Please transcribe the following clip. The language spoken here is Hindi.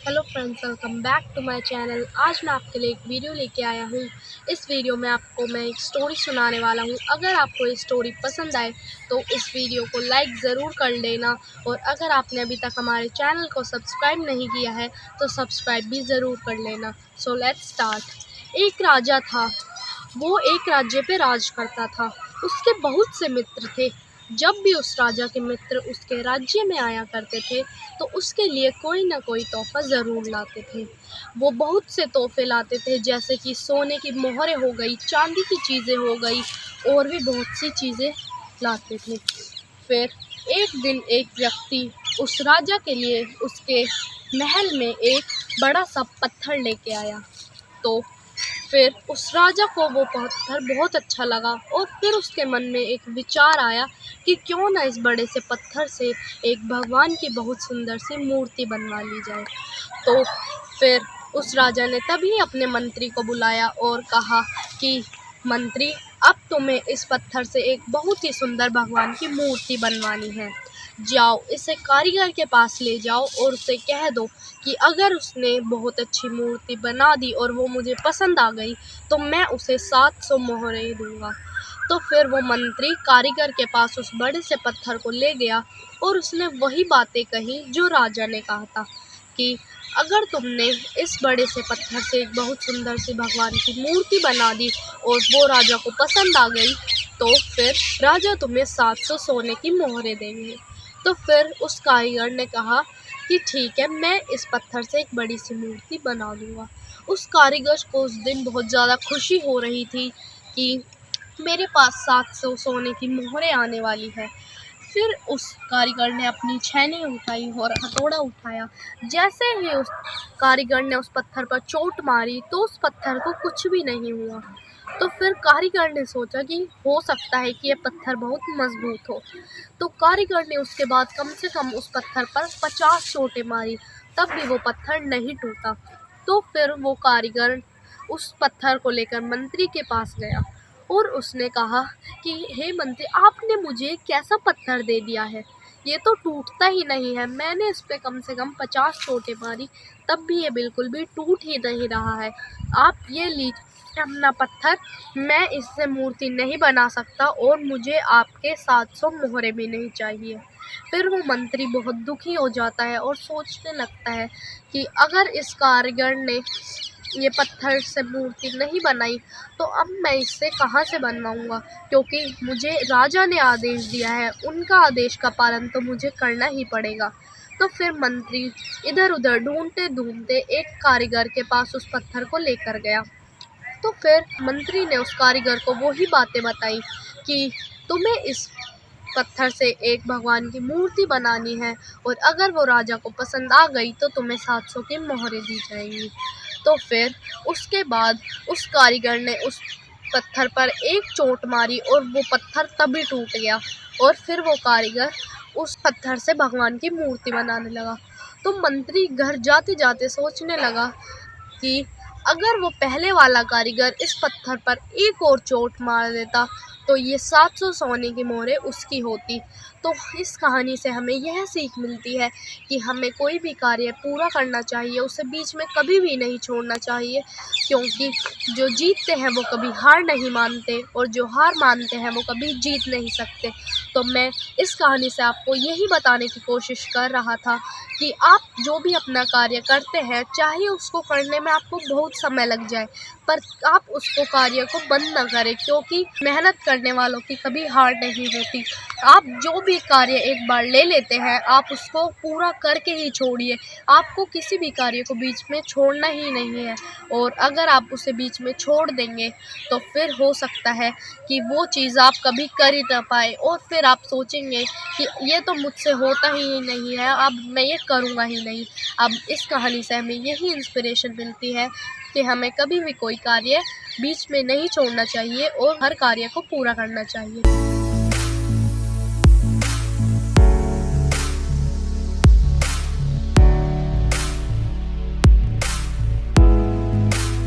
Hello friends, welcome back to my channel. आज मैं आपके लिए एक वीडियो लेके आया हूँ। इस वीडियो में आपको मैं एक स्टोरी सुनाने वाला हूँ। अगर आपको ये स्टोरी पसंद आए तो इस वीडियो को लाइक ज़रूर कर लेना, और अगर आपने अभी तक हमारे चैनल को सब्सक्राइब नहीं किया है तो सब्सक्राइब भी ज़रूर कर लेना। So let's start. एक राजा था। वो एक राज्य पे राज करता था। उसके बहुत से मित्र थे। जब भी उस राजा के मित्र उसके राज्य में आया करते थे तो उसके लिए कोई ना कोई तोहफ़ा ज़रूर लाते थे। वो बहुत से तोहफ़े लाते थे, जैसे कि सोने की मोहरें हो गई, चांदी की चीज़ें हो गई, और भी बहुत सी चीज़ें लाते थे। फिर एक दिन एक व्यक्ति उस राजा के लिए उसके महल में एक बड़ा सा पत्थर लेके आया। तो फिर उस राजा को वो पत्थर बहुत अच्छा लगा, और फिर उसके मन में एक विचार आया कि क्यों ना इस बड़े से पत्थर से एक भगवान की बहुत सुंदर सी मूर्ति बनवा ली जाए। तो फिर उस राजा ने तभी अपने मंत्री को बुलाया और कहा कि मंत्री, अब तुम्हें इस पत्थर से एक बहुत ही सुंदर भगवान की मूर्ति बनवानी है। जाओ, इसे कारीगर के पास ले जाओ और उसे कह दो कि अगर उसने बहुत अच्छी मूर्ति बना दी और वो मुझे पसंद आ गई तो मैं उसे 700 मोहरें दूंगा। तो फिर वो मंत्री कारीगर के पास उस बड़े से पत्थर को ले गया और उसने वही बातें कही जो राजा ने कहा था कि अगर तुमने इस बड़े से पत्थर से एक बहुत सुंदर सी भगवान की मूर्ति बना दी और वो राजा को पसंद आ गई तो फिर राजा तुम्हें 700 सोने की मोहरें देंगे। तो फिर उस कारीगर ने कहा कि ठीक है, मैं इस पत्थर से एक बड़ी सी मूर्ति बना दूंगा। उस कारीगर को उस दिन बहुत ज़्यादा खुशी हो रही थी कि मेरे पास 700 सोने की मोहरें आने वाली है। फिर उस कारीगर ने अपनी छेनी उठाई और हथौड़ा उठाया। जैसे ही उस कारीगर ने उस पत्थर पर चोट मारी तो उस पत्थर को कुछ भी नहीं हुआ। तो फिर कारीगर ने सोचा कि हो सकता है कि ये पत्थर बहुत मजबूत हो। तो कारीगर ने उसके बाद कम से कम उस पत्थर पर 50 चोटें मारी, तब भी वो पत्थर नहीं टूटा। तो फिर वो कारीगर उस पत्थर को लेकर मंत्री के पास गया और उसने कहा कि हे मंत्री, आपने मुझे कैसा पत्थर दे दिया है, ये तो टूटता ही नहीं है। मैंने इस पे कम से कम 50 चोटें मारी, तब भी ये बिल्कुल भी टूट ही नहीं रहा है। आप ये लीजिए अपना पत्थर, मैं इससे मूर्ति नहीं बना सकता और मुझे आपके 700 मोहरें भी नहीं चाहिए। फिर वो मंत्री बहुत दुखी हो जाता है और सोचने लगता है कि अगर इस कारीगर ने ये पत्थर से मूर्ति नहीं बनाई तो अब मैं इससे कहाँ से बनवाऊँगा, क्योंकि मुझे राजा ने आदेश दिया है, उनका आदेश का पालन तो मुझे करना ही पड़ेगा। तो फिर मंत्री इधर उधर ढूंढते ढूंढते एक कारीगर के पास उस पत्थर को लेकर गया। तो फिर मंत्री ने उस कारीगर को वही बातें बताई कि तुम्हें इस पत्थर से एक भगवान की मूर्ति बनानी है, और अगर वो राजा को पसंद आ गई तो तुम्हें 700 की मोहरें दी जाएंगी। तो फिर उसके बाद उस कारीगर ने उस पत्थर पर एक चोट मारी और वो पत्थर तभी टूट गया, और फिर वो कारीगर उस पत्थर से भगवान की मूर्ति बनाने लगा। तो मंत्री घर जाते जाते सोचने लगा कि अगर वो पहले वाला कारीगर इस पत्थर पर एक और चोट मार देता तो ये 700 सोने की मोहरें उसकी होती। तो इस कहानी से हमें यह सीख मिलती है कि हमें कोई भी कार्य पूरा करना चाहिए, उसे बीच में कभी भी नहीं छोड़ना चाहिए, क्योंकि जो जीतते हैं वो कभी हार नहीं मानते और जो हार मानते हैं वो कभी जीत नहीं सकते। तो मैं इस कहानी से आपको यही बताने की कोशिश कर रहा था कि आप जो भी अपना कार्य करते हैं, चाहे उसको करने में आपको बहुत समय लग जाए, पर आप उसको कार्य को बंद ना करें, क्योंकि मेहनत करने वालों की कभी हार नहीं होती। आप जो भी कार्य एक बार ले लेते हैं, आप उसको पूरा करके ही छोड़िए। आपको किसी भी कार्य को बीच में छोड़ना ही नहीं है, और अगर आप उसे बीच में छोड़ देंगे तो फिर हो सकता है कि वो चीज़ आप कभी कर ही ना पाए, और फिर आप सोचेंगे कि ये तो मुझसे होता ही नहीं है, अब मैं ये करूँगा ही नहीं। अब इस कहानी से हमें यही इंस्पिरेशन मिलती है कि हमें कभी भी कोई कार्य बीच में नहीं छोड़ना चाहिए और हर कार्य को पूरा करना चाहिए।